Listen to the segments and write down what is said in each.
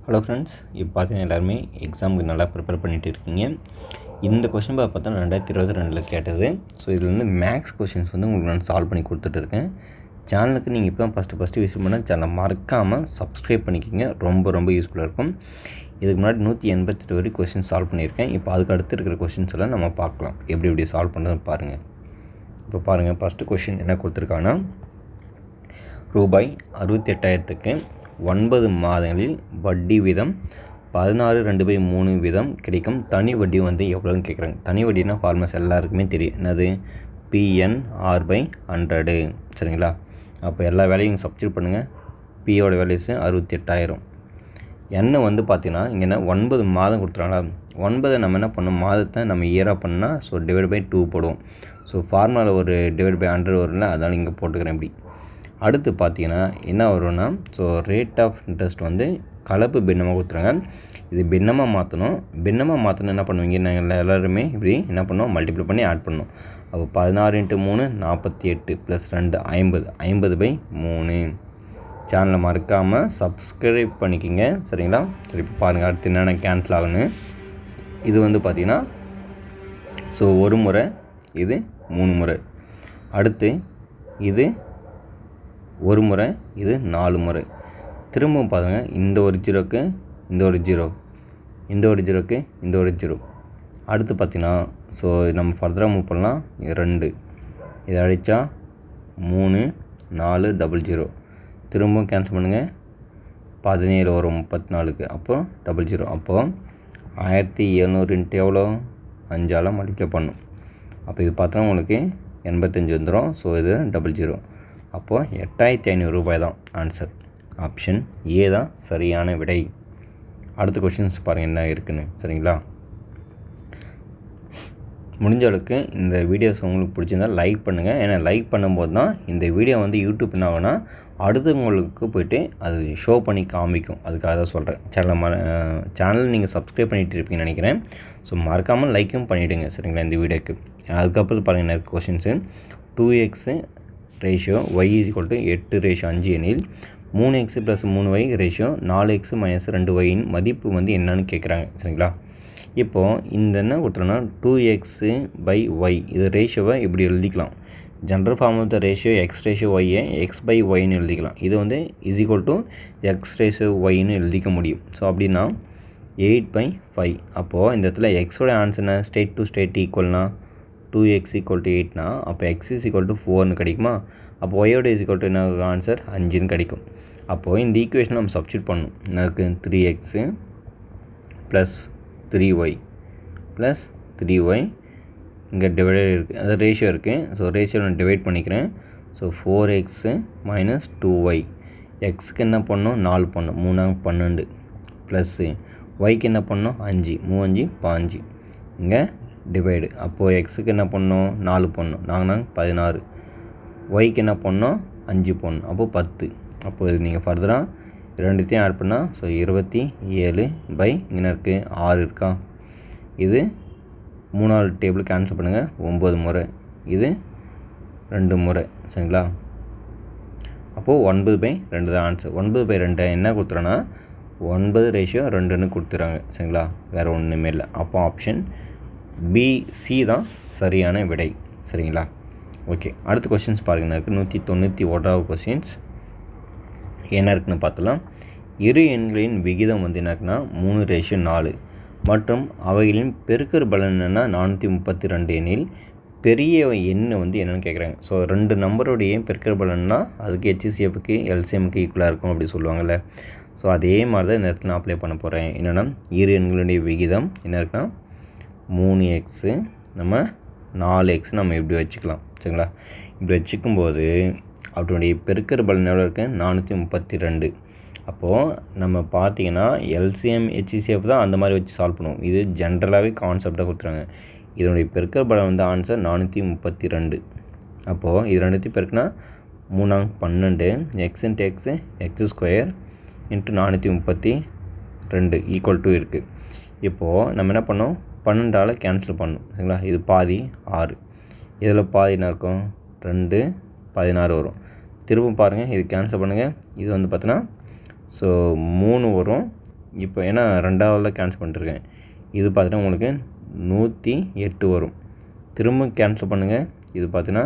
Hello friends, இப்போ பார்த்தீங்கன்னா எல்லாருமே எக்ஸாமுக்கு நல்லா ப்ரிப்பேர் பண்ணிகிட்டு இருக்கீங்க. இந்த கொஷின் பார்த்தா 2022 கேட்டது. ஸோ இதில் வந்து மேக்ஸ் கொஷின்ஸ் வந்து உங்களுக்கு நான் சால்வ் பண்ணி கொடுத்துட்டு இருக்கேன். சேனலுக்கு நீங்கள் இப்போ தான் ஃபஸ்ட்டு விசிட் பண்ணால் சேனலை மறக்காமல் சப்ஸ்கிரைப் பண்ணிக்கிங்க. ரொம்ப யூஸ்ஃபுல்லாக இருக்கும். இதுக்கு முன்னாடி 188 வரைக்கும் கொஷின் சால்வ் பண்ணியிருக்கேன். இப்போ அதுக்கு அடுத்து இருக்கிற கொஷின்ஸ் எல்லாம் நம்ம பார்க்கலாம். எப்படி சால்வ் பண்ணுறதுன்னு பாருங்கள். இப்போ பாருங்கள், ஃபஸ்ட்டு கொஷின் என்ன கொடுத்துருக்காங்கன்னா, ரூபாய் 68,000க்கு 9 மாதங்களில் வட்டி வீதம் 16/2/3 வீதம் கிடைக்கும். தனி வட்டி வந்து எவ்வளோன்னு கேட்குறாங்க. தனி வட்டினா ஃபார்மஸ் எல்லாருக்குமே தெரியும். என்னது? PN/100. சரிங்களா? அப்போ எல்லா வேலையும் சப்ஸ்டியூட் பண்ணுங்கள். பியோட வேல்யூஸு 68,000. என்ன வந்து பார்த்தீங்கன்னா இங்கே என்ன 9 மாதம் கொடுத்துறாங்களா? 9 நம்ம என்ன பண்ணோம், மாதத்தை நம்ம இயராக பண்ணால் ஸோ /2 போடுவோம். ஸோ ஃபார்முலாவில் ஒரு /100 வரும்ல, அதனால் இங்கே போட்டுக்கிறேன். இப்படி அடுத்து பார்த்தீங்கன்னா என்ன வரும்னா, ஸோ ரேட் ஆஃப் இன்ட்ரெஸ்ட் வந்து கலப்பு பின்னமாக கொடுத்துருங்க. இது பின்னமாக மாற்றணும். என்ன பண்ணுவீங்க, நாங்கள் எல்லாருமே இப்படி என்ன பண்ணோம், மல்டிப்ளை பண்ணி ஆட் பண்ணோம். அப்போ 16 × 3 48 + 2 50. 50/3. சேனலை மறக்காமல் சப்ஸ்கிரைப் பண்ணிக்கிங்க. சரிங்களா? சரி, இப்போ பாருங்கள் அடுத்து என்னென்ன கேன்சல் ஆகணும். இது வந்து பார்த்திங்கன்னா ஸோ ஒரு முறை, இது 3 முறை. அடுத்து இது ஒரு முறை, இது 4 முறை. திரும்பவும் பாருங்கள், இந்த ஒரு ஜீரோக்கு இந்த ஒரு ஜீரோ, இந்த ஒரு ஜீரோக்கு இந்த ஒரு ஜீரோ. அடுத்து பார்த்திங்கன்னா ஸோ நம்ம ஃபர்தராக மூவ் பண்ணலாம். 2 இதை அடித்தா 3 4 00. திரும்பவும் கேன்சல் பண்ணுங்கள். 17 வரும் 34க்கு. அப்போது 00. அப்போது 1700 × எவ்வளோ, 5ஆல் மல்டிப்ளை பண்ணும். அப்போ இது பார்த்தா உங்களுக்கு 85 வந்துடும். ஸோ இது 00. அப்போது 8,500 ரூபாய் தான் ஆன்சர். ஆப்ஷன் ஏ தான் சரியான விடை. அடுத்த கொஷின்ஸ் பாருங்கள் என்ன இருக்குன்னு. சரிங்களா? முடிஞ்ச அளவுக்கு இந்த வீடியோஸ் உங்களுக்கு பிடிச்சிருந்தால் லைக் பண்ணுங்கள். ஏன்னா லைக் பண்ணும்போது தான் இந்த வீடியோ வந்து யூடியூப் என்ன ஆகுனா அடுத்தவங்களுக்கு போய்ட்டு அது ஷோ பண்ணி காமிக்கும். அதுக்காக தான் சொல்கிறேன். சேனல் நீங்கள் சப்ஸ்கிரைப் பண்ணிகிட்டு இருப்பீங்கன்னு நினைக்கிறேன். ஸோ மறக்காமல் லைக்கும் பண்ணிவிடுங்க. சரிங்களா? இந்த வீடியோக்கு அதுக்கப்புறம் பாருங்கள் என்ன இருக்குது கொஷின்ஸு. 2x ரேஷியோ y = 8/5 எனில் 3x + 3y ratio 4x - 2y இன் மதிப்பு வந்து என்னன்னு கேட்குறாங்க. சரிங்களா? இப்போது இந்த என்ன கொடுத்துறோன்னா 2x/y இது ரேஷியோவை இப்படி எழுதிக்கலாம். General form of the ratio x/y x/yன்னு எழுதிக்கலாம். இது வந்து = x/y எழுதிக்க முடியும். ஸோ அப்படின்னா 8/5. அப்போது இந்த இடத்துல எக்ஸோட ஆன்சர் என்ன, ஸ்டேட் டு ஸ்டேட் ஈக்குவல்னா 2x = 8னா அப்போ x = 4ன்னு கிடைக்குமா? அப்போ ஒய்யோட என்ன ஆன்சர் 5ன்னு கிடைக்கும். அப்போது இந்த ஈக்குவேஷன் நம்ம சப்ஸ்டியூட் பண்ணணும். எனக்கு 3x + 3y + 3y இங்கே டிவைடட் இருக்குது, அது ரேஷியோ இருக்குது. ஸோ ரேஷியோ நான் டிவைட் பண்ணிக்கிறேன். So 4x - 2y. எக்ஸுக்கு என்ன பண்ணணும், 4 பண்ணணும், 3 12 ப்ளஸ்ஸு ஒய்க்கு என்ன பண்ணணும், 5 3 5 15. இங்கே டிவைடு. அப்போது எக்ஸுக்கு என்ன பண்ணணும், 4 பண்ணணும், 4 16. ஒய்க்கு என்ன பண்ணணும், 5 பண்ணணும், அப்போது 10. அப்போது இது நீங்கள் ஃபர்தராக ரெண்டுத்தையும் ஆட் பண்ணால் ஸோ 27 பை இங்கே இருக்குது 6 இருக்கா. இது 3ஆவது டேபிள் கேன்சல் பண்ணுங்கள். 9 முறை, இது 2 முறை. சரிங்களா? அப்போது 9/2 தான் ஆன்சர். 9/2 என்ன கொடுத்துறோன்னா 9/2 கொடுத்துறாங்க. சரிங்களா? வேறு ஒன்றுமே இல்லை. அப்போ ஆப்ஷன் BC தான் சரியான விடை. சரிங்களா? ஓகே, அடுத்த கொஷின்ஸ் பாருங்கள் இருக்குது. 191வது கொஷின்ஸ் என்ன இருக்குதுன்னு பார்த்தலாம். இரு எண்களின் விகிதம் வந்து என்ன இருக்குன்னா 3/4 மற்றும் அவைகளின் பெருக்கற் பலன் என்னென்னா 432 எனில் பெரிய எண் வந்து என்னென்னு கேட்குறாங்க. ஸோ 2 நம்பருடைய பெருக்கற் பலன்னா அதுக்கு HCFக்கு LCMக்கு ஈக்குவலாக இருக்கும் அப்படி சொல்லுவாங்கள்ல. ஸோ அதே மாதிரி தான் இந்த இடத்துல நான் அப்ளை பண்ண போகிறேன். என்னென்னா இரு எண்களுடைய விகிதம் என்ன இருக்குன்னா 3x நம்ம 4x நம்ம இப்படி வச்சுக்கலாம். சரிங்களா? இப்படி வச்சுக்கும்போது அவருடைய பெருக்கற் பலன் எவ்வளோ இருக்குது, 432. அப்போது நம்ம பார்த்தீங்கன்னா LCM HCF தான் அந்த மாதிரி வச்சு சால்வ் பண்ணுவோம். இது ஜென்ரலாகவே கான்செப்டாக கொடுத்துறாங்க. இதனுடைய பெருக்கற் பலன் வந்து ஆன்சர் 432. அப்போது இது ரெண்டுத்தையும் பெருக்குனா 3 12 x × x x² × 432 = இருக்குது. இப்போது நம்ம என்ன பண்ணோம், 12ஆல் கேன்சல் பண்ணணும். சரிங்களா? இது பாதி 6, இதில் பாதி என்ன இருக்கும், 2 16 வரும். திரும்ப பாருங்கள், இது கேன்சல் பண்ணுங்கள். இது வந்து பார்த்தீங்கன்னா ஸோ 3 வரும், இப்போ ஏன்னா 2வது கேன்சல் பண்ணிட்டுருக்கேன். இது பார்த்தீங்கன்னா உங்களுக்கு 108 வரும். திரும்ப கேன்சல் பண்ணுங்கள். இது பார்த்தீங்கன்னா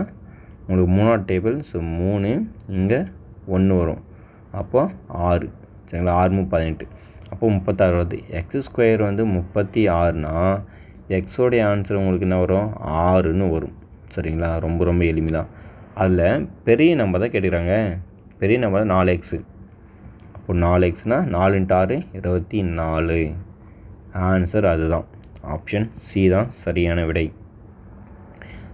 உங்களுக்கு 3வது டேபிள். ஸோ 3 இங்கே 1 வரும். அப்போது 6 சரிங்களா. 6 18 அப்போ 36 வருது. x² வந்து 36னா எக்ஸோடைய ஆன்சர் உங்களுக்கு என்ன வரும் 6ன்னு வரும் சரிங்களா. ரொம்ப ரொம்ப எளிமை தான். அதில் பெரிய நம்பர் தான் கேட்டுக்கிறாங்க. பெரிய நம்பர் 4x. அப்போ 4xனால் 4 × 6 24. ஆன்சர் அதுதான். ஆப்ஷன் சி தான் சரியான விடை.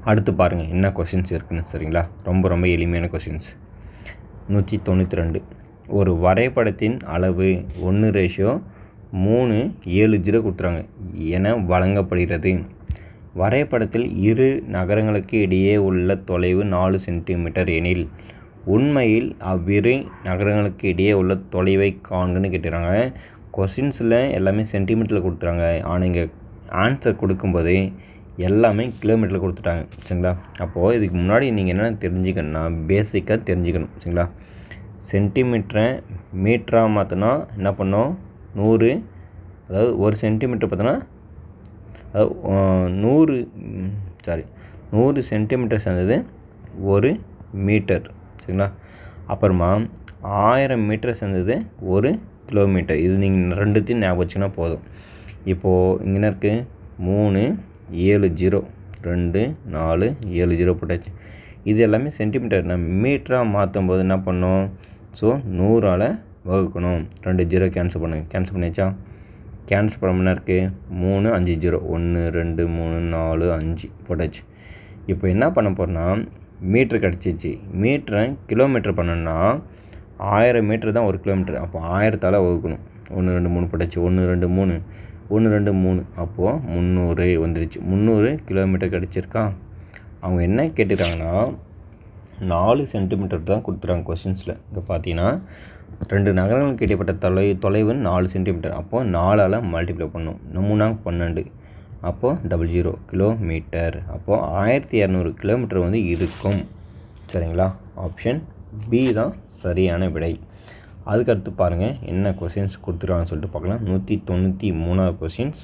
அடுத்து பாருங்கள் என்ன கொஷின்ஸ் இருக்குன்னு சரிங்களா. ரொம்ப ரொம்ப எளிமையான கொஷின்ஸ். 192 ஒரு வரைபடத்தின் அளவு 1:370 கொடுத்துறாங்க என வழங்கப்படுகிறது. வரைபடத்தில் இரு நகரங்களுக்கு இடையே உள்ள தொலைவு 4 சென்டிமீட்டர் எனில் உண்மையில் அவ்விரு நகரங்களுக்கு இடையே உள்ள தொலைவை காண்கன்னு கேட்டுறாங்க. கொஷின்ஸில் எல்லாமே சென்டிமீட்டரில் கொடுத்துறாங்க. ஆனால் இங்கே ஆன்சர் கொடுக்கும்போது எல்லாமே கிலோமீட்டரில் கொடுத்துட்டாங்க சரிங்களா. அப்போது இதுக்கு முன்னாடி நீங்கள் என்னென்ன தெரிஞ்சுக்கணுன்னா பேசிக்காக தெரிஞ்சுக்கணும் சரிங்களா. சென்டிமீட்டரை மீட்டராக மாற்றினா என்ன பண்ணோம் 100, அதாவது 1 சென்டிமீட்டர் பார்த்தோன்னா அதாவது 100 சென்டிமீட்டர் சேர்ந்தது 1 மீட்டர் சரிங்களா. அப்புறமா 1000 மீட்டர் சேர்ந்தது 1 கிலோமீட்டர். இது நீங்கள் ரெண்டுத்தையும் ஞாபகம் வச்சுன்னா போதும். இப்போது இங்கே என்ன இருக்குது 3 70 2 4 70 போட்டாச்சு. இது எல்லாமே சென்டிமீட்டர். நம்ம மீட்டராக மாற்றும் போது என்ன பண்ணோம் ஸோ 100ஆல் வகுக்கணும். 2 0 கேன்சல் பண்ணுங்கள். கேன்சல் பண்ணியாச்சா. கேன்சல் பண்ண முன்னா இருக்குது 3 5 0 1 2 3 4 5 போட்டாச்சு. இப்போ என்ன பண்ண போகிறோன்னா மீட்ரு கிடச்சிச்சு. மீட்டரை கிலோமீட்டர் பண்ணோன்னா 1000 மீட்ரு தான் 1 கிலோமீட்டர். அப்போ 1000ஆல் வகுக்கணும். 1 2 3 போட்டாச்சு. 1 2 3 1 2 3 அப்போது 300 வந்துருச்சு. 300 கிலோமீட்டர் கிடச்சிருக்கா. அவங்க என்ன கேட்டுட்டாங்கன்னா 4 சென்டிமீட்டர் தான் கொடுத்துறாங்க கொஷின்ஸில். இங்கே பார்த்தீங்கன்னா 2 நகரங்களுக்கு இடைப்பட்ட தொலைவு 4 சென்டிமீட்டர். அப்போது 4ஆல் மல்டிப்ளை பண்ணணும். 3 12 அப்போது 00 கிலோமீட்டர். அப்போது 1200 கிலோமீட்டர் வந்து இருக்கும் சரிங்களா. ஆப்ஷன் பி தான் சரியான விடை. அதுக்கடுத்து பாருங்கள் என்ன கொஷின்ஸ் கொடுத்துருவாங்கன்னு சொல்லிட்டு பார்க்கலாம். 193வது கொஷின்ஸ்.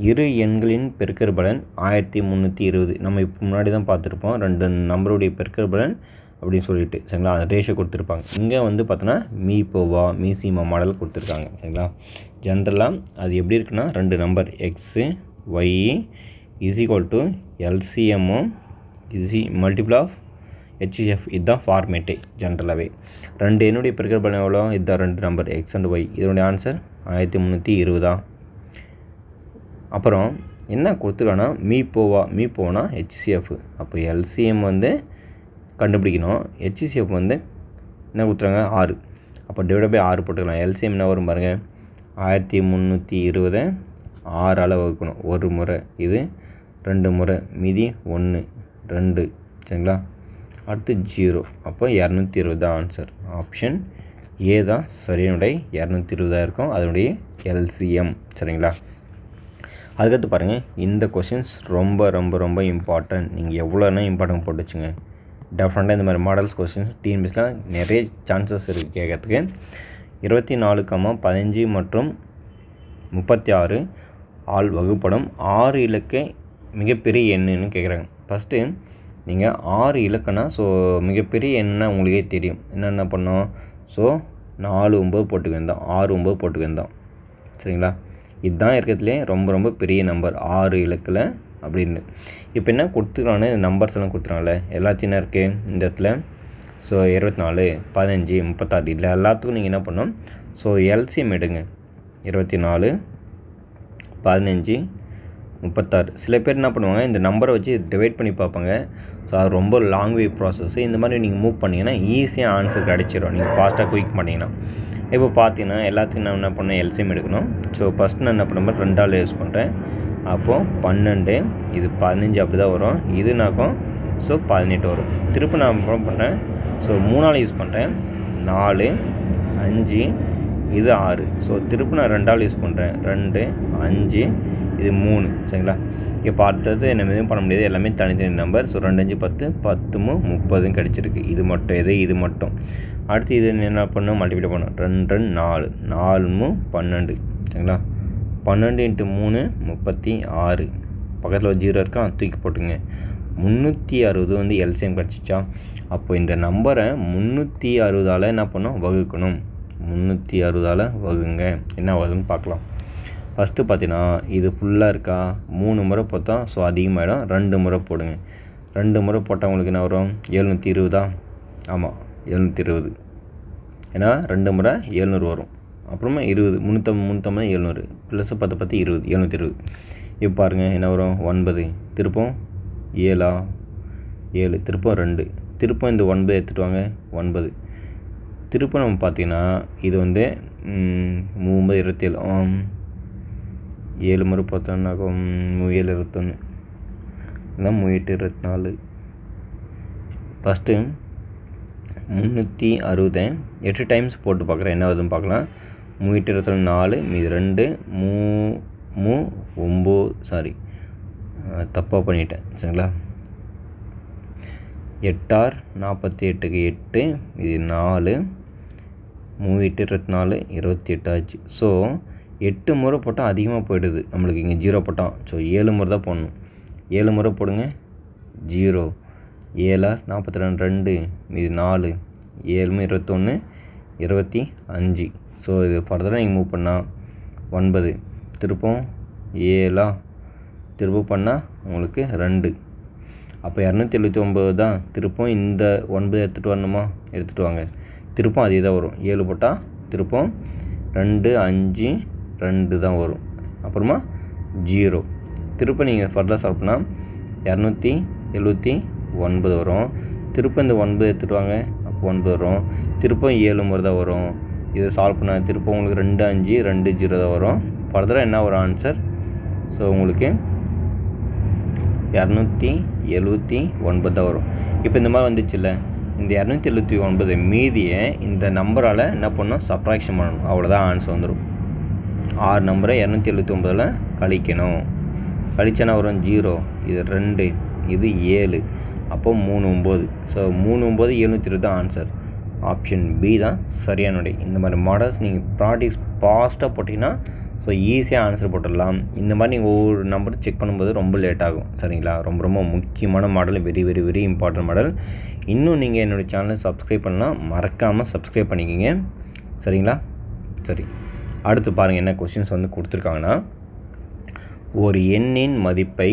இரு எண்களின் பெருக்கற்பலன் 1320. நம்ம இப்போ முன்னாடி தான் பார்த்துருப்போம் 2 நம்பருடைய பெருக்கற்பலன் அப்படின்னு சொல்லிட்டு சரிங்களா. அந்த ரேஷியோ கொடுத்துருப்பாங்க. இங்கே வந்து பார்த்தோன்னா மீபோவா மீசிமா மாடல் கொடுத்துருக்காங்க சரிங்களா. ஜென்ரலாக அது எப்படி இருக்குன்னா 2 நம்பர் எக்ஸு ஒய் = எல்சிஎம்மோ மல்டிபிள் ஆஃப் HCF. இதுதான் ஃபார்மேட்டே ஜென்ரலாகவே. 2 என்னுடைய பெருக்கற்பலன் எவ்வளோ இதுதான் 2 நம்பர் எக்ஸ் அண்ட் ஒய். இதனுடைய ஆன்சர் 1320. அப்புறம் என்ன கொடுத்துருக்காங்கன்னா மீபோனா HCF. அப்போ LCM வந்து கண்டுபிடிக்கணும். HCF வந்து என்ன கொடுத்துறாங்க 6. அப்போ டிவைட் பை 6 போட்டுக்கலாம். LCM என்ன வரும் பாருங்கள் 1320 6ஆல் வகுக்கணும். ஒரு முறை இது 2 முறை மீதி 1 2 சரிங்களா. அடுத்து 0 அப்போ 220 தான் ஆன்சர். ஆப்ஷன் ஏ தான் சரியானுடைய 220 இருக்கும் அதனுடைய LCM சரிங்களா. அதுக்கடுத்து பாருங்கள் இந்த கொஷின்ஸ் ரொம்ப ரொம்ப ரொம்ப இம்பார்ட்டன்ட். நீங்கள் எவ்வளோனா இம்பார்ட்டன்ட் போட்டு வச்சுங்க. டெஃபினட்டாக இந்த மாதிரி மாடல்ஸ் கொஷின்ஸ் டிஎன்பிஎஸ்சியில் நிறைய சான்சஸ் இருக்குது கேட்கறதுக்கு. 24, 15 மற்றும் 36 ஆல் வகுப்படும் 6 இலக்க மிகப்பெரிய எண்ணுன்னு கேட்குறாங்க. ஃபஸ்ட்டு நீங்கள் 6 இலக்கணா ஸோ மிகப்பெரிய எண்ணா உங்களுக்கே தெரியும். என்னென்ன பண்ணோம் ஸோ 4 9 போட்டுக்க வேண்டாம் 6 9 போட்டுக்க வேண்டாம் சரிங்களா. இதுதான் இருக்கிறதுலே ரொம்ப ரொம்ப பெரிய நம்பர் 6 இலக்கில் அப்படின்னு. இப்போ என்ன கொடுத்துருக்கானு நம்பர்ஸ் எல்லாம் கொடுத்துருக்காங்கல்ல எல்லாத்தையும் என்ன இருக்குது இந்த இடத்துல. ஸோ 24 15 36 இதில் எல்லாத்துக்கும் நீங்கள் என்ன பண்ணணும் ஸோ எல்சிஎம் எடுங்க. 24 15 36. சில பேர் என்ன பண்ணுவாங்க இந்த நம்பரை வச்சு டிவைட் பண்ணி பார்ப்பாங்க. ஸோ அது ரொம்ப லாங் வே ப்ராசஸ். இந்த மாதிரி நீங்கள் மூவ் பண்ணிங்கன்னா ஈஸியாக ஆன்சர் கிடச்சிடும் நீங்கள் ஃபாஸ்ட்டாக குயிக் பண்ணிங்கன்னா. இப்போ பார்த்தீங்கன்னா எல்லாத்துக்கும் நான் என்ன பண்ணேன் எல்சிஎம் எடுக்கணும். ஸோ ஃபஸ்ட்டு நான் என்ன பண்ணுறேன் 2ஆல் யூஸ் பண்ணுறேன். அப்போது 12 இது 15 அப்படி தான் வரும். இதுனாக்கும் ஸோ 18 வரும். திருப்பி நான் என்ன பண்ணுறேன் ஸோ 3ஆல் யூஸ் பண்ணுறேன் 4 5 இது 6. ஸோ திருப்பி நான் 2ஆல் யூஸ் பண்ணுறேன் 2 5 இது 3 சரிங்களா. இப்போ அடுத்தது என்ன எதுவும் பண்ண முடியாது, எல்லாமே தனித்தனி நம்பர். ஸோ 2 5 10 10 30 கிடச்சிருக்கு. இது மட்டும் இது மட்டும். அடுத்து இது என்ன பண்ணணும், மல்டிப்ளை பண்ணணும். 2 2 4 4 12 சரிங்களா. 12 × 3 36. பக்கத்தில் ஒரு 0 இருக்கா, தூக்கி போட்டுங்க. 360 வந்து எல்சிஎம் கிடச்சிச்சா. அப்போ இந்த நம்பரை 360ஆல் என்ன பண்ணணும், வகுக்கணும். 360ஆல் வகுங்க. என்ன வருதுன்னு பார்க்கலாம். ஃபஸ்ட்டு பார்த்தீங்கன்னா இது ஃபுல்லாக இருக்கா, 3 முறை போட்டா ஸோ அதிகமாகிடும். 2 முறை போடுங்க. 2 முறை போட்டால் உங்களுக்கு என்ன வரும், 720. ஆமாம் 720. ஏன்னா 2 முறை 700 வரும். அப்புறமா 20 350 700 ப்ளஸ் 10 10 20 720. இப்போ பாருங்கள் என்ன வரும், 9 திருப்பம் 7 7 திருப்பம் 2 திருப்பம் இந்த 9 எடுத்துகிட்டு வாங்க 9 திருப்பம். நம்ம பார்த்திங்கன்னா இது வந்து 3 27 7 முறை பார்த்தோம்னாக்கும் 7 21 இல்லை 8 24. ஃபஸ்ட்டு 360 8 டைம்ஸ் போட்டு பார்க்குறேன், என்ன வருதுன்னு பார்க்கலாம். 8 24 மீது 2 9 சாரி தப்பாக பண்ணிட்டேன் சரிங்களா. 8 48க்கு 8 இது 4 8 24 28 ஆச்சு. ஸோ 8 முறை போட்டால் அதிகமாக போய்டுது நம்மளுக்கு. இங்கே 0 போட்டால் ஸோ 7 முறை தான் போடணும். 7 முறை போடுங்க 0 7 42 2 இது 4 7 21 25. ஸோ இது ஃபர்தராக நீங்கள் மூவ் பண்ணால் 9 திருப்பம் 7 திரும்ப பண்ணால் உங்களுக்கு 2. அப்போ 279 தான். திருப்பம் இந்த 9 எடுத்துகிட்டு வரணுமா, எடுத்துகிட்டு வாங்க. திருப்பம் அதே தான் வரும். 7 போட்டால் திருப்பம் 2 5 2 தான் வரும். அப்புறமா 0 திருப்ப நீங்கள் ஃபர்தராக சால்வ் பண்ணால் 279 வரும். திருப்பம் இந்த 9 எடுத்துகிட்டு வாங்க, அப்போ 9 வரும். திருப்பம் 7 முறை தான் வரும். இதை சால்வ் பண்ணால் திருப்பம் உங்களுக்கு 2 5 2 0 தான் வரும். ஃபர்தராக என்ன வரும் ஆன்சர், ஸோ உங்களுக்கு 279 தான் வரும். இப்போ இந்த மாதிரி வந்துச்சுல்ல, இந்த 279 மீதியை இந்த நம்பரால் என்ன பண்ணணும், சப்ராக்ஷன் பண்ணணும். அவ்வளோதான் ஆன்சர் வந்துடும். 6 நம்பரை 279 கழிக்கணும். கழிச்சனா வரும் 0 இது 2 இது 7 அப்போ 3 9. ஸோ 3 9 720 தான் ஆன்சர். ஆப்ஷன் பி தான் சரியான விடை. இந்த மாதிரி மாடல்ஸ் நீங்கள் ப்ராக்டிஸ் ஃபாஸ்ட்டாக போட்டிங்கன்னா ஸோ ஈஸியாக ஆன்சர் போட்டுடலாம். இந்த மாதிரி நீங்கள் ஒவ்வொரு நம்பரும் செக் பண்ணும்போது ரொம்ப லேட் ஆகும் சரிங்களா. ரொம்ப ரொம்ப முக்கியமான model, very very very important model. இன்னும் நீங்கள் என்னோடய சேனலை சப்ஸ்கிரைப் பண்ணலாம், மறக்காமல் சப்ஸ்கிரைப் பண்ணிக்கிங்க சரிங்களா. சரி, அடுத்து பாருங்கள் என்ன கொஸ்டின்ஸ் வந்து கொடுத்துருக்காங்கன்னா, ஒரு எண்ணின் மதிப்பை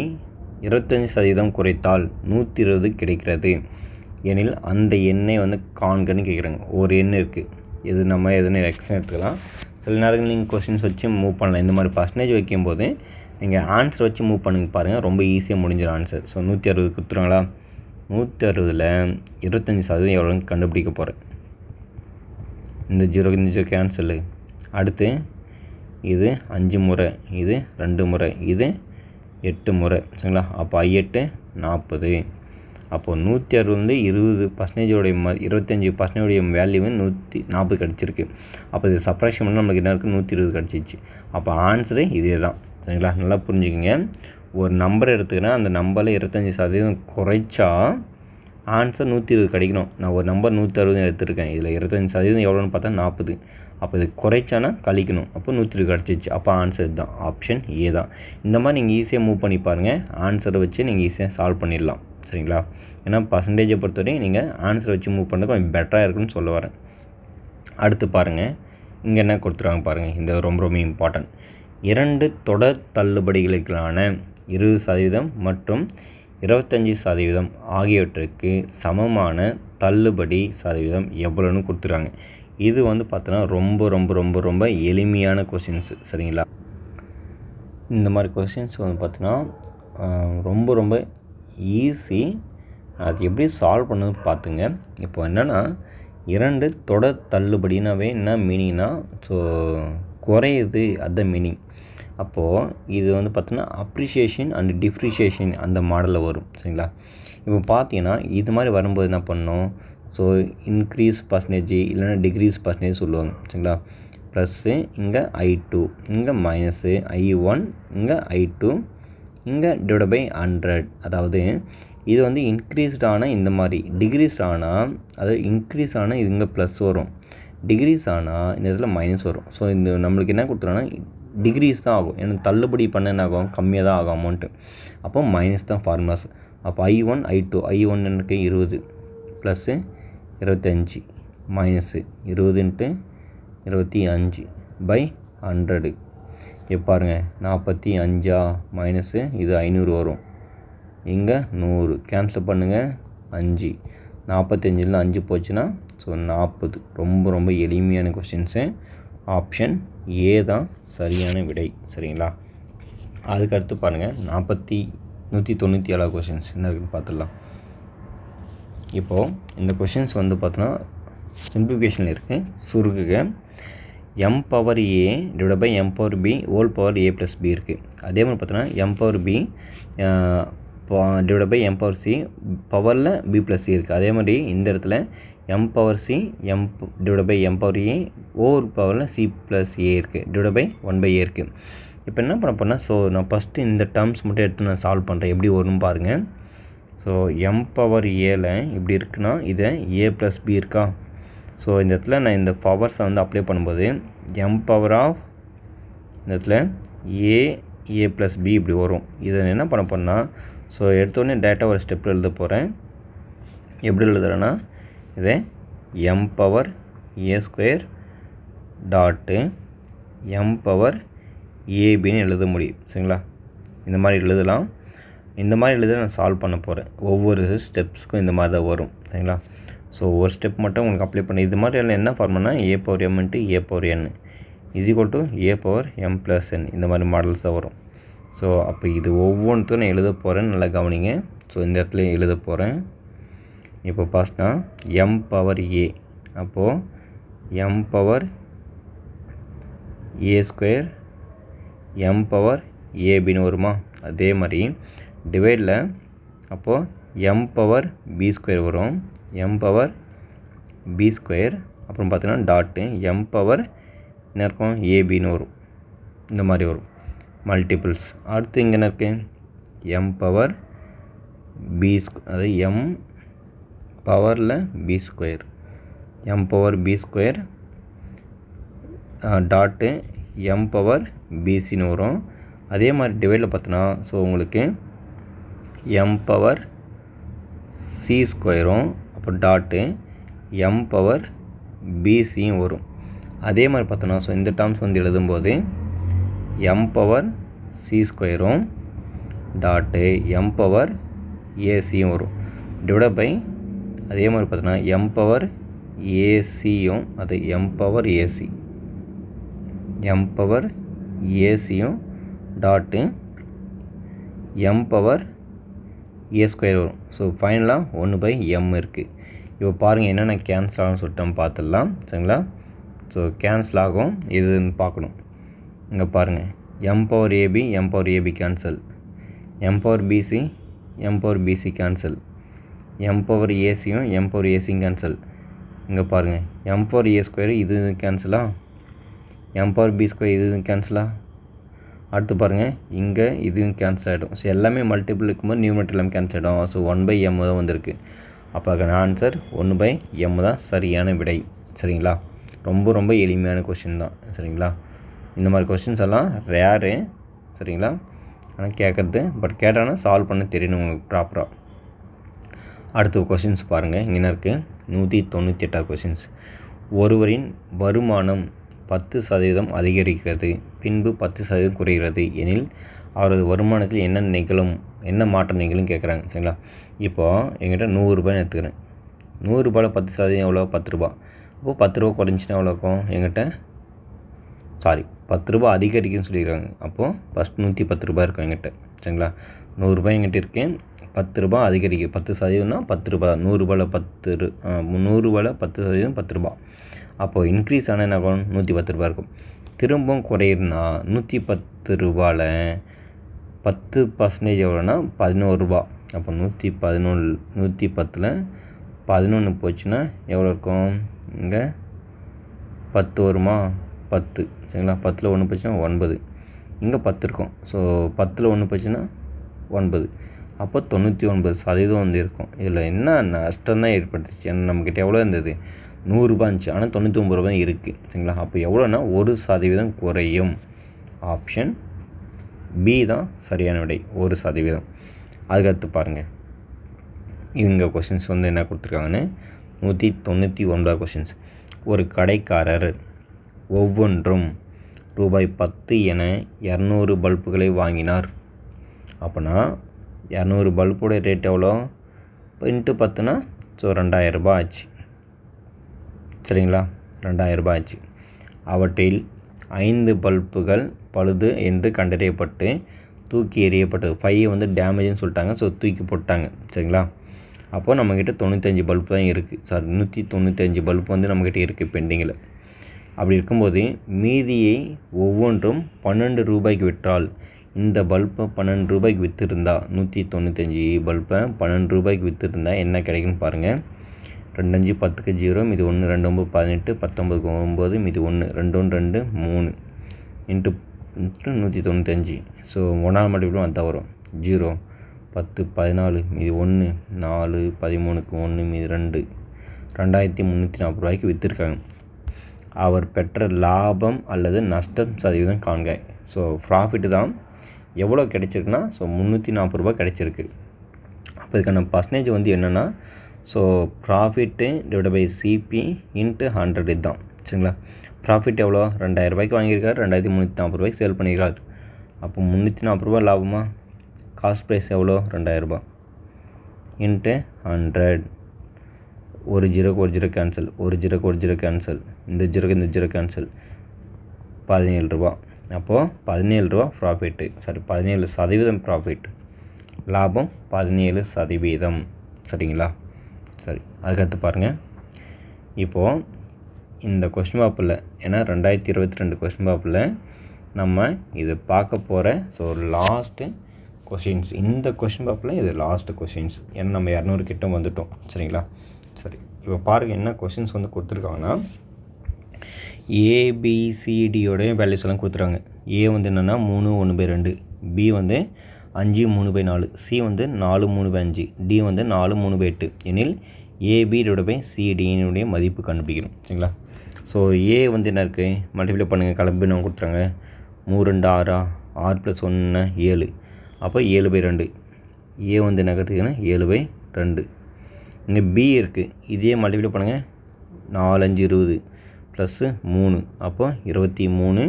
25% குறைத்தால் 120 கிடைக்கிறது எனில் அந்த எண்ணை வந்து காண்கன்னு கேட்குறாங்க. ஒரு எண் இருக்குது, இது நம்ம எதுன்னு எக்ஸ்ட்ரா எடுத்துக்கலாம். சில நேரங்கள் நீங்கள் கொஸ்டின்ஸ் வச்சு மூவ் பண்ணலாம். இந்த மாதிரி பர்சன்டேஜ் வைக்கும்போது நீங்கள் ஆன்சர் வச்சு மூவ் பண்ணுங்க பாருங்கள், ரொம்ப ஈஸியாக முடிஞ்சிடும் ஆன்சர். ஸோ 160 கொடுத்துருவாங்களா, 160ல் 25% எவ்வளோன்னு கண்டுபிடிக்க போகிறேன். இந்த 0 கேன்சலு. அடுத்து இது 5 முறை, இது 2 முறை, இது 8 முறை சரிங்களா. அப்போ 8 40. அப்போது 160 20%, 25% வேல்யூ 140 கிடச்சிருக்கு. அப்போ இது சப்ராக்ஷன் பண்ணால் நம்மளுக்கு என்ன இருக்குது, 120 கிடச்சிச்சு. அப்போ ஆன்சரு இதே தான் சரிங்களா. நல்லா புரிஞ்சுக்கிங்க. ஒரு நம்பர் எடுத்துக்கிறேன், அந்த நம்பரில் 25% குறைச்சா ஆன்சர் 120 கிடைக்கணும். நான் ஒரு நம்பர் 160 எடுத்துருக்கேன், இதில் 25% எவ்வளோன்னு பார்த்தா 40. அப்போ இது குறைச்சானா கழிக்கணும், அப்போ 120 கிடச்சிச்சு. அப்போ ஆன்சர் தான் ஆப்ஷன் ஏ தான். இந்த மாதிரி நீங்கள் ஈஸியாக மூவ் பண்ணி பாருங்கள், ஆன்சரை வச்சு நீங்கள் ஈஸியாக சால்வ் பண்ணிடலாம் சரிங்களா. ஏன்னா பர்சன்டேஜை பொறுத்தவரையும் நீங்கள் ஆன்சரை வச்சு மூவ் பண்ணுறது கொஞ்சம் பெட்டராக இருக்குன்னு சொல்ல வரேன். அடுத்து பாருங்கள், இங்கே என்ன கொடுத்துருவாங்க பாருங்கள், இந்த ரொம்ப ரொம்ப இம்பார்ட்டன்ட். 2 தொடர் தள்ளுபடிகளுக்கான 20% மற்றும் 25% ஆகியவற்றுக்கு சமமான தள்ளுபடி சதவீதம் எவ்வளோன்னு கொடுத்துருக்காங்க. இது வந்து பார்த்தோன்னா ரொம்ப ரொம்ப ரொம்ப ரொம்ப எளிமையான கொஸ்டின்ஸு சரிங்களா. இந்த மாதிரி கொஸ்டின்ஸ் வந்து பார்த்தோன்னா ரொம்ப ரொம்ப ஈஸி. அது எப்படி சால்வ் பண்ணது பார்த்துங்க. இப்போ என்னென்னா 2 தொடர் தள்ளுபடினாவே என்ன மீனிங்னா, ஸோ குறையுது அதுதான் மீனிங். அப்போது இது வந்து பார்த்தோன்னா அப்ரிஷியேஷன் அண்ட் டிப்ரிஷியேஷன் அந்த மாடலில் வரும் சரிங்களா. இப்போ பார்த்தீங்கன்னா இது மாதிரி வரும்போது என்ன பண்ணணும், ஸோ இன்க்ரீஸ் பர்சன்டேஜ் இல்லைன்னா டிக்ரீஸ் பர்சன்டேஜ் சொல்லுவாங்க சரிங்களா. ப்ளஸ்ஸு, இங்கே I2, இங்கே மைனஸு, I1, இங்கே I2, இங்கே டிவைட் பை 100. அதாவது இது வந்து இன்க்ரீஸ்ட் ஆனால் இந்த மாதிரி, டிக்ரீஸ் ஆனால் அதாவது இன்க்ரீஸ் ஆனால் இது இங்கே ப்ளஸ் வரும், டிக்ரீஸ் ஆனால் இந்த இடத்துல மைனஸ் வரும். ஸோ இந்த நம்மளுக்கு என்ன கொடுத்துருன்னா டிக்ரீஸ் தான் ஆகும், ஏன்னா தள்ளுபடி பண்ண என்ன ஆகும், கம்மியாக தான் ஆகும் அமௌண்ட்டு. அப்போ மைனஸ் தான் ஃபார்முலாஸ். அப்போ I1 I2, I1 எனக்கு 20 ப்ளஸ்ஸு 25 மைனஸு 20 × 25 பை 100. இப்போ பாருங்கள் 45 மைனஸு இது 500 வரும், இங்கே 100 கேன்சல் பண்ணுங்கள், 5 45ல் 5 போச்சுன்னா ஸோ 40. ரொம்ப ரொம்ப எளிமையான கொஸ்டின்ஸு. ஆப்ஷன் ஏ தான் சரியான விடை. சரிங்களா? அதுக்கடுத்து பாருங்கள் 197 கொஷின்ஸ் என்ன இருக்குன்னு பார்த்துடலாம். இப்போது இந்த கொஷின்ஸ் வந்து பார்த்தோன்னா சிம்பிளிஃபிகேஷனில் இருக்குது. சுருக்குக m power a divide by m power b whole power a plus b இருக்குது. அதே மாதிரி பார்த்தோன்னா m power b divide by m power c பவரில் b ப்ளஸ் c இருக்குது. அதே மாதிரி இந்த இடத்துல m power c m divide by m power a over பவரில் c ப்ளஸ் a இருக்குது, டிவைட் பை 1/a இருக்குது. இப்போ என்ன பண்ண போனால் ஸோ நான் ஃபஸ்ட்டு இந்த டேர்ம்ஸ் மட்டும் எடுத்து நான் சால்வ் பண்ணுறேன், எப்படி வரும்னு பாருங்கள். ஸோ m பவர் ஏல இப்படி இருக்குன்னா இதை a ப்ளஸ் b இருக்கா. ஸோ இந்த இடத்துல நான் இந்த பவர்ஸை வந்து அப்ளை பண்ணும்போது m பவர் ஆஃப் இந்த இடத்துல a ப்ளஸ் b இப்படி வரும். இதை என்ன பண்ண போனால் ஸோ எடுத்தோடனே டேரெக்டாக ஒரு ஸ்டெப்பில் எழுத போகிறேன். எப்படி எழுதுறேன்னா இதை m power a square dot m power ஏபின்னு எழுத முடியும். சரிங்களா? இந்த மாதிரி எழுதலாம். இந்த மாதிரி எழுத நான் சால்வ் பண்ண போகிறேன். ஒவ்வொரு ஸ்டெப்ஸ்க்கும் இந்த மாதிரி தான் வரும். சரிங்களா? ஸோ ஒரு ஸ்டெப் மட்டும் உங்களுக்கு அப்ளை பண்ணி இது மாதிரி எல்லாம் என்ன ஃபார்முனா a power m × a power n is equal to a power m plus n. இந்த மாதிரி மாடல்ஸ் தான் வரும். ஸோ அப்போ இது ஒவ்வொன்றுத்தும் நான் எழுத போகிறேன், நல்லா கவனிங்க. ஸோ இந்த இடத்துல எழுத போகிறேன். இப்போ ஃபஸ்ட்னா m பவர் a, அப்போது m power a square m power ஏபின்னு வருமா. அதே மாதிரி டிவைடில் அப்போது m பவர் b ஸ்கொயர் வரும், m பவர் b ஸ்கொயர், அப்புறம் பார்த்தீங்கன்னா டாட்டு m பவர் என்ன இருக்கும் ஏபின்னு வரும். இந்த மாதிரி வரும் மல்டிபிள்ஸ். அடுத்து இங்கே என்ன இருக்குது m பவர் b அதாவது m பவரில் b square, m power b square dot m power பிசின்னு வரும். அதே மாதிரி டிவைடில் பார்த்தோன்னா ஸோ உங்களுக்கு m பவர் சி ஸ்கொயரும் அப்புறம் டாட்டு m பவர் பிசியும் வரும். அதே மாதிரி பார்த்தோன்னா ஸோ இந்த டேர்ம்ஸ் வந்து எழுதும்போது m பவர் சி ஸ்கொயரும் டாட்டு m பவர் ஏசியும் வரும், டிவைட் பை அதே மாதிரி பார்த்தோன்னா m பவர் ஏசியும் அது m power AC, m power ஏசியும் dot m power A square வரும். ஸோ ஃபைனலாக 1/m இருக்குது. இப்போ பாருங்கள் என்னென்ன கேன்சல் ஆகும்னு சொல்லிட்டு நம்ம பார்த்துடலாம். சரிங்களா? ஸோ கேன்சல் ஆகும் இதுன்னு பார்க்கணும். இங்கே பாருங்கள் m power AB m power AB cancel, m power BC m power BC cancel, m power ஏசியும் m பவர் ஏசியும் கேன்சல். இங்கே பாருங்கள் m பவர் ஏ ஸ்கொயர் இது கேன்சலா, m பவர் பி ஸ்கொயர் இது கேன்சலா. அடுத்து பாருங்கள் இங்கே இதுவும் கேன்சல் ஆகிடும். ஸோ எல்லாமே மல்டிபிள் இருக்கும்போது நியூமரேட்டர் எல்லாமே கேன்சல் ஆகிடும். ஸோ 1/m தான் வந்திருக்கு. அப்போ அதுக்கான ஆன்சர் 1/m தான் சரியான விடை. சரிங்களா? ரொம்ப ரொம்ப எளிமையான கொஷின் தான். சரிங்களா? இந்த மாதிரி கொஷின்ஸ் எல்லாம் ரேரு. சரிங்களா? ஆனால் கேட்குறது பட் கேட்டாங்கன்னா சால்வ் பண்ண தெரியணும் உங்களுக்கு ப்ராப்பராக. அடுத்த கொஷின்ஸ் பாருங்கள். இங்கே என்ன இருக்குது 198 கொஷின்ஸ். ஒருவரின் வருமானம் 10% அதிகரிக்கிறது, பின்பு 10% குறைகிறது எனில் அவரது வருமானத்தில் என்ன மாற்றம் நிகழும் கேட்குறாங்க. சரிங்களா? இப்போது எங்கிட்ட 100 ரூபாய்னு எடுத்துக்கிறேன். 100 ரூபாயில் 10% எவ்வளோ 10 ரூபா. அப்போது 10 ரூபா குறைஞ்சின்னா எவ்வளோ இருக்கும் எங்கிட்ட 10 ரூபா அதிகரிக்குன்னு சொல்லியிருக்காங்க. அப்போது ஃபஸ்ட் 110 ரூபாய் இருக்கும் எங்கிட்ட. சரிங்களா? 100 ரூபாய் எங்கிட்ட இருக்குது, 10 ரூபா அதிகரிக்கும். 10%னா 10 ரூபா. 100 ரூபாயில் 100 ரூபாயில் 10% 10 ரூபா. அப்போது இன்க்ரீஸ் ஆனால் என்ன ஆகும் 110 ரூபா இருக்கும். திரும்பவும் குறையிறனா 110 ரூபாயில் 10% எவ்வளோனா 11 ரூபா. அப்போ 110ல் 11 போச்சுன்னா எவ்வளோ இருக்கும் இங்கே 10 வருமா. 10 சரிங்களா. 10ல் 1 போச்சுன்னா 9. இங்கே 10 இருக்கும். ஸோ 10ல் 1 போச்சுன்னா 9. அப்போ 99% வந்து இருக்கும். இதில் என்ன நஷ்டம் தான் ஏற்பட்டுச்சு. ஏன்னா நம்மக்கிட்ட எவ்வளோ இருந்தது, 100 ரூபா இருந்துச்சு. ஆனால் 99 ரூபா இருக்குது சரிங்களா. அப்போ எவ்வளோன்னா 1% குறையும். ஆப்ஷன் பி தான் சரியான விடை, 1%. அதுக்கடுத்து பாருங்கள், இங்கே கொஷின்ஸ் வந்து என்ன கொடுத்துருக்காங்கன்னு 199 கொஷின்ஸ். ஒரு கடைக்காரர் ஒவ்வொன்றும் ரூபாய் 10 என 200 பல்புகளை வாங்கினார். அப்போனா 200 பல்போட ரேட் எவ்வளோ, இன்ட்டு 10னா ஸோ 2000 ரூபாய் ஆச்சு சரிங்களா. 2000 ரூபாய் ஆச்சு. அவற்றில் 5 பல்புகள் பழுது என்று கண்டறியப்பட்டு தூக்கி எறியப்பட்டது. 5 வந்து டேமேஜ்னு சொல்லிட்டாங்க. ஸோ தூக்கி போட்டாங்க சரிங்களா. அப்போது நம்மக்கிட்ட 95 பல்ப் தான் இருக்குது. 195 பல்ப் வந்து நம்மக்கிட்ட இருக்குது பெண்டிங்கில். அப்படி இருக்கும்போது மீதியை ஒவ்வொன்றும் 12 ரூபாய்க்கு விற்றால், இந்த பல்பை 12 ரூபாய்க்கு விற்றுருந்தா, 195 பல்பை 12 ரூபாய்க்கு விற்றுருந்தா என்ன கிடைக்குன்னு பாருங்கள். 2 5 10க்கு 0, மீதி 1, 2 9 18, 19க்கு 9, மீதி 1, 2 1 2 3 இன்ட்டு 195. ஸோ 1ஆல் மல்டிபிள் அதான் வரும். 0 10 14, மீதி 1 4, 13க்கு 1, மீதி 2, 2340 ரூபாய்க்கு விற்றுருக்காங்க. அவர் பெற்ற லாபம் அல்லது நஷ்டம் சதவீதம் காண்க. ஸோ ப்ராஃபிட்டு தான் எவ்வளோ கிடைச்சிருக்குன்னா, ஸோ 340 ரூபா கிடைச்சிருக்கு. அப்போ இதுக்கான பர்சன்டேஜ் வந்து என்னென்னா, so profit divide by CP into 100 இதுதான் சரிங்களா. ப்ராஃபிட் எவ்வளோ, 2000 ரூபாய்க்கு வாங்கியிருக்காரு, 2340 ரூபாய்க்கு சேல் பண்ணியிருக்காரு. அப்போ 340 ரூபா லாபமா. காஸ்ட் ப்ரைஸ் எவ்வளோ, 2000 ரூபா இன்ட்டு 100. ஒரு ஜீரோக்கு ஒரு ஜீரோ கேன்சல், ஒரு ஜீரோக்கு ஒரு ஜீரோ கேன்சல், இந்த ஜீரோக்கு இந்த ஜீரோ கேன்சல், 17 ரூபா. அப்போது 17 ரூபா ப்ராஃபிட்டு, சாரி 17% ப்ராஃபிட். லாபம் 17% சரிங்களா. சரி, அதுக்கடுத்து பாருங்கள். இப்போது இந்த கொஸ்டின் பேப்பரில், ஏன்னா 2022 கொஸ்டின் பேப்பரில் நம்ம இது பார்க்க போகிற ஸோ லாஸ்ட்டு கொஷின்ஸ். இந்த கொஸ்டின் பேப்பரில் இது லாஸ்ட்டு கொஷின்ஸ். ஏன்னா நம்ம 200 கிட்ட வந்துட்டோம் சரிங்களா. சரி, இப்போ பாருங்கள் என்ன கொஷின்ஸ் வந்து கொடுத்துருக்காங்கன்னா, ஏபிசிடியோடைய வேல்யூஸ் எல்லாம் கொடுத்துருக்காங்க. ஏ வந்து என்னென்னா 3 1/2, பி வந்து 5 3/4, சி வந்து 4 3/5, டி வந்து 4 3/8 எனில் ஏபி டிவைட் பை சிடியினுடைய மதிப்பு கண்டுபிடிக்கணும் சரிங்களா. ஸோ ஏ வந்து என்ன இருக்குது, மல்டிப்ளை பண்ணுங்கள், கலப்பு நம்ம கொடுத்துறாங்க. 3 2 6, 6 + 1 7, அப்போ 7/2. ஏ வந்து என்ன கற்றுக்குன்னா 7/2. இங்கே பி இருக்குது, இதே மல்டிப்ளை பண்ணுங்கள். 4 5 20 ப்ளஸ் 3, அப்போ 23/4.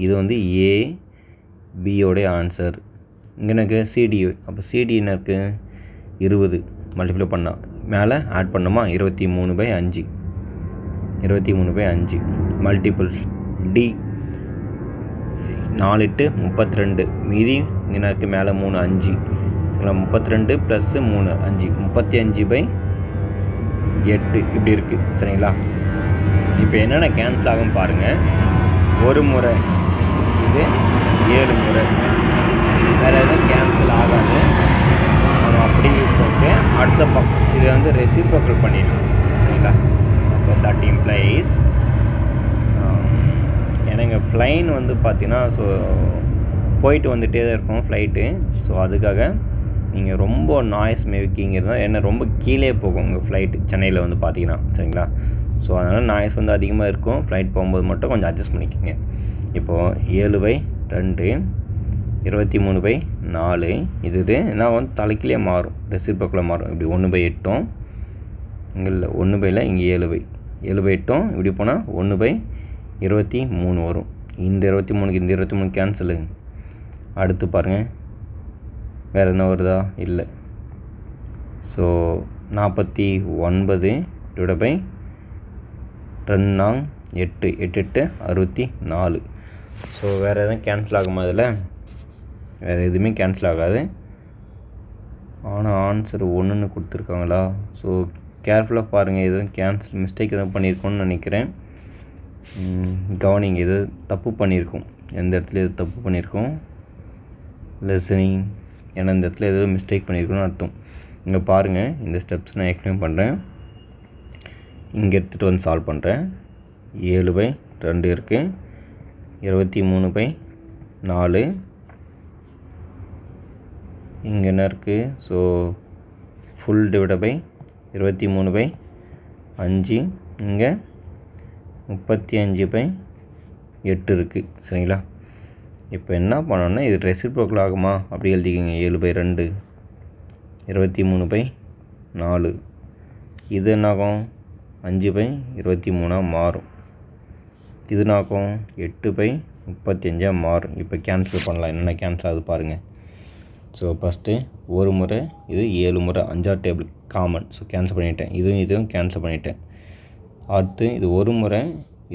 இது வந்து ஏ பியோடைய ஆன்சர். இங்கே எனக்கு சிடி, அப்போ சிடி என்ன இருக்குது 20 மல்டிப்ளை பண்ணால் மேலே ஆட் பண்ணோமா 23/5. 23/5 மல்டிபிள் டி 4 8 32, மீதி இங்கே எனக்கு மேலே 3 5 சரிங்களா. 32 ப்ளஸ் 3 5, 35/8 இப்படி இருக்குது சரிங்களா. இப்போ என்னென்ன கேன்சல் ஆகும் பாருங்கள். ஒரு முறை இது 7 முறை, வேறு எதுவும் கேன்சல் ஆகாது. நம்ம அப்படியே யூஸ் பண்ணிட்டு அடுத்த பக்கம் இதை வந்து ரெசிப்ரோக்கல் பண்ணிடலாம் சரிங்களா. அப்போ தட் இம்ப்ளைஸ் எனக்கு ஃப்ளைன் வந்து பார்த்திங்கன்னா ஸோ போயிட்டு வந்துகிட்டே தான் இருக்கும் ஃப்ளைட்டு. ஸோ அதுக்காக நீங்கள் ரொம்ப நாய்ஸ் மேக்கிங்கிறது தான், ஏன்னா ரொம்ப கீழே போகும் உங்கள் ஃப்ளைட்டு சென்னையில் வந்து பார்த்திங்கன்னா சரிங்களா. ஸோ அதனால் நாய்ஸ் வந்து அதிகமாக இருக்கும். ஃப்ளைட் போகும்போது மட்டும் கொஞ்சம் அட்ஜஸ்ட் பண்ணிக்கோங்க. இப்போது 7/2 23/4 இது நான் வந்து தலைக்கிலே மாறும், ரெசிப்ரோக்கலாக மாறும். இப்படி 1/8 இங்கே இல்லை, 1/, இங்கே 7/8 இப்படி போனால் 1/23 வரும். இந்த 23க்கு இந்த 23 கேன்சலு. அடுத்து பாருங்கள் வேறு என்ன வருதா, இல்லை. So 49 divide by 2 8 8 8 64. ஸோ வேறு எதுவும் கேன்சல் ஆகுமா அதில், வேறு எதுவுமே கேன்சல் ஆகாது. ஆனால் ஆன்சர் 1ன்னு கொடுத்துருக்காங்களா. ஸோ கேர்ஃபுல்லாக பாருங்கள், எதுவும் கேன்சல் மிஸ்டேக் எதுவும் பண்ணியிருக்கோன்னு நினைக்கிறேன். கவனிங்க, எது தப்பு பண்ணியிருக்கோம், எந்த இடத்துல எது தப்பு பண்ணியிருக்கோம் லிசனிங், ஏன்னா இந்த இடத்துல எதுவும் மிஸ்டேக் பண்ணியிருக்கோன்னு அர்த்தம். இங்கே பாருங்கள், இந்த ஸ்டெப்ஸ் நான் எக்ஸ்பிளைன் பண்ணுறேன். இங்கே எடுத்துகிட்டு வந்து சால்வ் பண்ணுறேன். 7/2 இருக்குது, 23/4. இங்கே என்ன இருக்குது? So full divide by 23/5. இங்கே 35/8 இருக்குது. சரிங்களா? இப்போ என்ன பண்ணோன்னா இது ரெசிப்ரோக்கல் ஆகுமா? அப்படி எழுதிக்கிங்க. 7/2 23/4. இது என்னாகும்? 5/23 மாறும். இது என்னாகும்? 8/35 மாறும். இப்போ கேன்சல் பண்ணலாம். என்னென்ன கேன்சல் ஆகுது பாருங்கள். ஸோ ஃபஸ்ட்டு ஒரு முறை, இது 7 முறை, 5ஆவது டேபிள் காமன். ஸோ கேன்சல் பண்ணிவிட்டேன். இதுவும் கேன்சல் பண்ணிவிட்டேன். அடுத்து இது ஒரு முறை,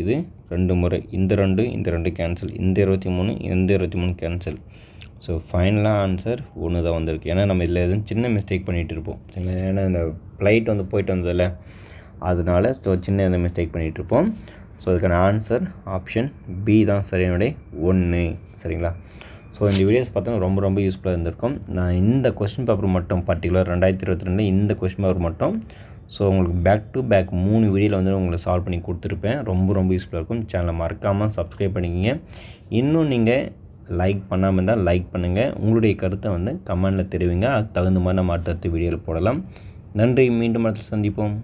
இது 2 முறை. இந்த 2 கேன்சல். இந்த 23 கேன்சல். ஸோ ஃபைனலாக ஆன்சர் 1 தான் வந்திருக்கு. ஏன்னா நம்ம இதில் எதுவும் சின்ன மிஸ்டேக் பண்ணிகிட்டு இருப்போம். ஏன்னா இந்த ஃப்ளைட் வந்து போயிட்டு வந்ததில்ல, அதனால ஸோ சின்ன எந்த மிஸ்டேக் பண்ணிகிட்ருப்போம். ஸோ அதுக்கான ஆன்சர் ஆப்ஷன் பி தான் சரியானவிடை 1. சரிங்களா? ஸோ இந்த வீடியோஸ் பார்த்தா ரொம்ப யூஸ்ஃபுல்லாக இருந்திருக்கும். நான் இந்த கொஸ்டின் பேப்பர் மட்டும் பர்டிகுலர் 2022 இந்த கொஸ்டின் பேப்பர் மட்டும் ஸோ உங்களுக்கு பேக் டு பேக் 3 வீடியோவில் வந்து உங்களுக்கு சால்வ் பண்ணி கொடுத்துருப்பேன். ரொம்ப யூஸ்ஃபுல்லாக இருக்கும். சேனலை மறக்காமல் சப்ஸ்கிரைப் பண்ணிக்கிங்க. இன்னும் நீங்கள் லைக் பண்ணாமல் இருந்தால் லைக் பண்ணுங்கள். உங்களுடைய கருத்தை வந்து கமெண்டில் தெரிவிங்க. அதுக்கு தகுந்த மாதிரி நம்ம அடுத்தடுத்த வீடியோவில் போடலாம். நன்றி. மீண்டும் அடுத்து சந்திப்போம்.